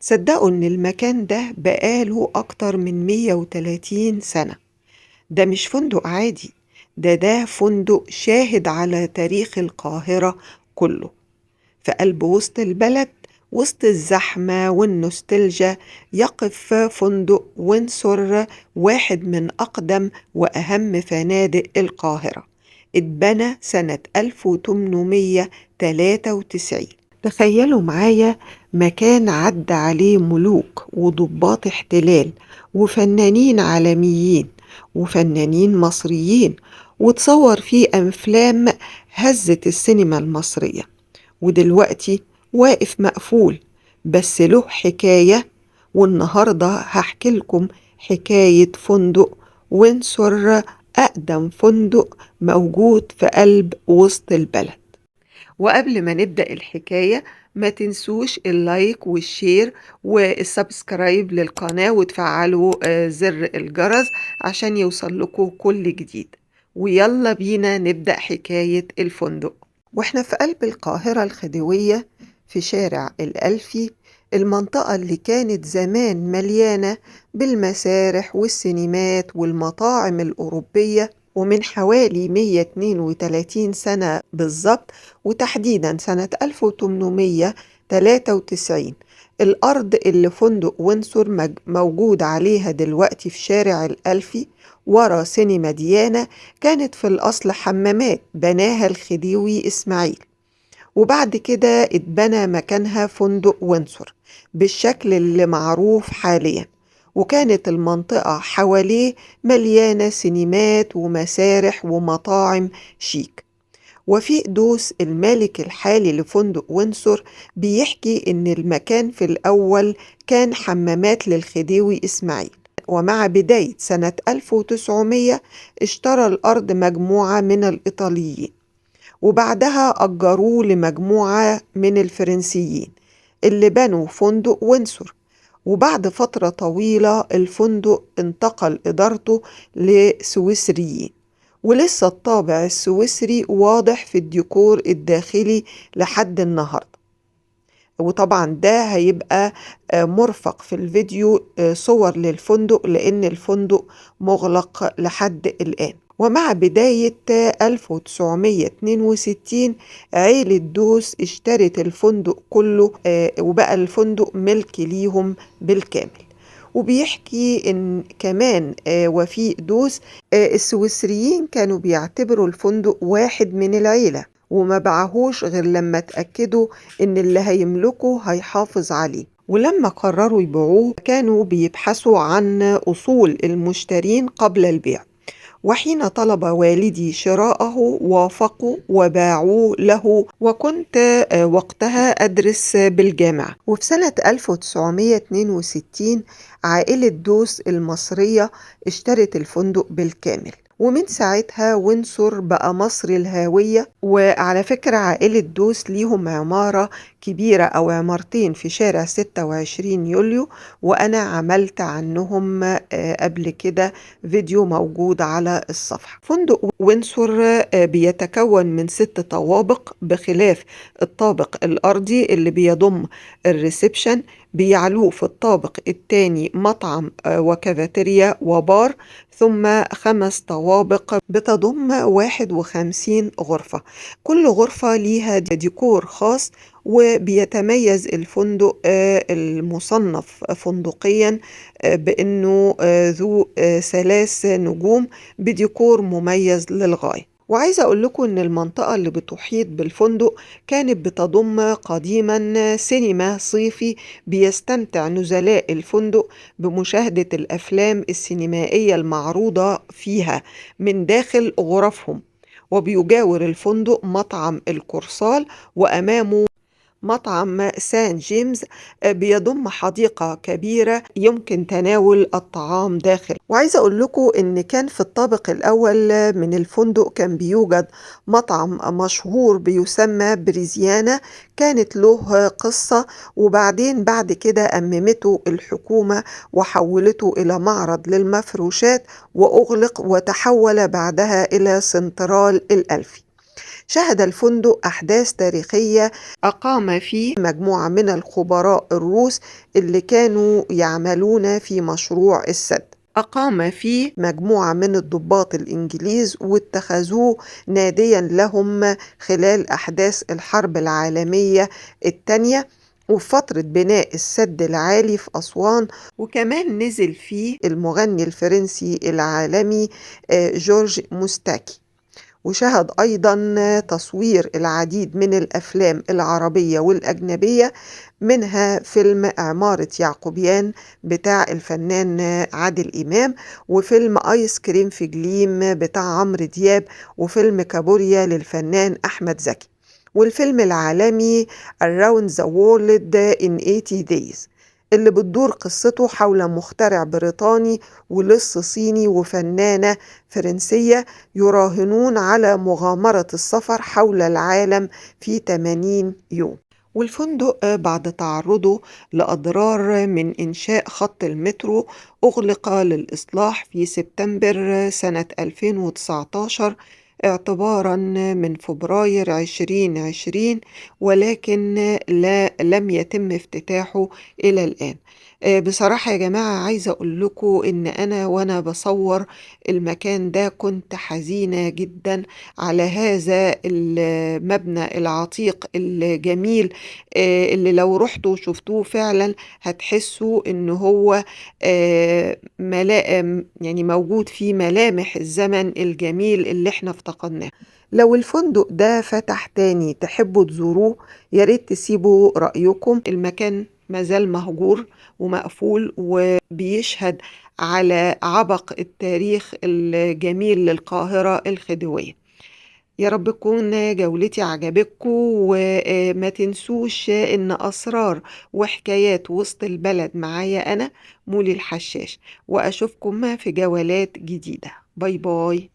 صدقوا إن المكان ده بقاله أكتر من 130 سنة. ده مش فندق عادي، ده فندق شاهد على تاريخ القاهرة كله، في قلب وسط البلد، وسط الزحمة والنوستالجيا. يقف فندق وينسور، واحد من أقدم وأهم فنادق القاهرة. اتبنى سنة 1893. تخيلوا معايا، مكان عدى عليه ملوك وضباط احتلال وفنانين عالميين وفنانين مصريين، وتصور فيه أفلام هزت السينما المصرية. ودلوقتي واقف مقفول، بس له حكاية. والنهاردة هحكي لكم حكاية فندق وينسور، أقدم فندق موجود في قلب وسط البلد. وقبل ما نبدأ الحكاية، ما تنسوش اللايك والشير والسبسكرايب للقناة، وتفعلوا زر الجرس عشان يوصل لكم كل جديد. ويلا بينا نبدأ حكاية الفندق. واحنا في قلب القاهرة الخديوية، في شارع الألفي، المنطقة اللي كانت زمان مليانة بالمسارح والسينمات والمطاعم الأوروبية. ومن حوالي 132 سنة بالظبط، وتحديدا سنة 1893، الأرض اللي فندق وينسور موجود عليها دلوقتي في شارع الألفي ورا سينما ديانا، كانت في الأصل حمامات بناها الخديوي إسماعيل، وبعد كده اتبنى مكانها فندق وينسور بالشكل اللي معروف حاليا. وكانت المنطقة حواليه مليانة سينمات ومسارح ومطاعم شيك. وفي قدوس المالك الحالي لفندق وينسور بيحكي إن المكان في الأول كان حمامات للخديوي إسماعيل، ومع بداية سنة 1900 اشترى الأرض مجموعة من الإيطاليين، وبعدها أجروه لمجموعة من الفرنسيين اللي بنوا فندق وينسور. وبعد فترة طويلة الفندق انتقل إدارته لسويسريين، ولسه الطابع السويسري واضح في الديكور الداخلي لحد النهاردة. وطبعا ده هيبقى مرفق في الفيديو صور للفندق، لأن الفندق مغلق لحد الآن. ومع بداية 1962 عيلة دوس اشترت الفندق كله، وبقى الفندق ملك ليهم بالكامل. وبيحكي إن كمان وفيق دوس، السويسريين كانوا بيعتبروا الفندق واحد من العيلة، وما باعوهوش غير لما اتأكدوا إن اللي هيملكه هيحافظ عليه. ولما قرروا يبيعوه كانوا بيبحثوا عن أصول المشترين قبل البيع، وحين طلب والدي شراءه وافقوا وباعوه له. وكنت وقتها أدرس بالجامعة. وفي سنة 1962 عائلة دوس المصرية اشترت الفندق بالكامل، ومن ساعتها وينسور بقى مصر الهاوية. وعلى فكرة عائلة دوس ليهم عمارة كبيرة أو عمارتين في شارع 26 يوليو، وأنا عملت عنهم قبل كده فيديو موجود على الصفحة. فندق وينسور بيتكون من 6 طوابق، بخلاف الطابق الأرضي اللي بيضم الريسبشن. بيعلوه في الطابق الثاني مطعم وكافيتيريا وبار، ثم 5 طوابق بتضم 51 غرفة. كل غرفة ليها ديكور خاص، وبيتميز الفندق المصنف فندقيا بأنه ذو 3 نجوم بديكور مميز للغاية. وعايزة أقول لكم إن المنطقة اللي بتحيط بالفندق كانت بتضم قديما سينما صيفي، بيستمتع نزلاء الفندق بمشاهدة الأفلام السينمائية المعروضة فيها من داخل غرفهم. وبيجاور الفندق مطعم القرصال، وأمامه مطعم سان جيمس بيضم حديقة كبيرة يمكن تناول الطعام داخل. وعايزة أقول لكم إن كان في الطابق الأول من الفندق كان بيوجد مطعم مشهور بيسمى بريزيانا، كانت له قصة، وبعدين بعد كده أممته الحكومة وحولته إلى معرض للمفروشات، وأغلق وتحول بعدها إلى سنترال الألفي. شهد الفندق أحداث تاريخية أقام فيه مجموعة من الخبراء الروس اللي كانوا يعملون في مشروع السد. أقام فيه مجموعة من الضباط الإنجليز واتخذوه ناديا لهم خلال أحداث الحرب العالمية الثانية وفي فترة بناء السد العالي في أسوان. وكمان نزل فيه المغني الفرنسي العالمي جورج موستاكي. وشهد أيضا تصوير العديد من الأفلام العربية والأجنبية، منها فيلم عمارة يعقوبيان بتاع الفنان عادل إمام، وفيلم آيس كريم في جليم بتاع عمرو دياب، وفيلم كابوريا للفنان أحمد زكي، والفيلم العالمي Around the World in 80 Days اللي بتدور قصته حول مخترع بريطاني ولص صيني وفنانة فرنسية يراهنون على مغامرة السفر حول العالم في 80 يوم. والفندق بعد تعرضه لأضرار من إنشاء خط المترو أغلق للإصلاح في سبتمبر سنة 2019 اعتبارا من فبراير 2020، ولكن لم يتم افتتاحه إلى الآن. بصراحة يا جماعة عايزة أقول لكم إن أنا وأنا بصور المكان ده كنت حزينة جدا على هذا المبنى العتيق الجميل، اللي لو رحتوا وشفتوه فعلا هتحسوا إن هو يعني موجود فيه ملامح الزمن الجميل اللي احنا افتقدناه. لو الفندق ده فتح تاني تحبوا تزوروه، ياريت تسيبوا رأيكم. المكان مازال مهجور ومقفول وبيشهد على عبق التاريخ الجميل للقاهرة الخديوية. يا رب تكون جولتي عجبتكم، وما تنسوش إن أسرار وحكايات وسط البلد معايا أنا مولي الحشاش، وأشوفكم في جولات جديدة. باي باي.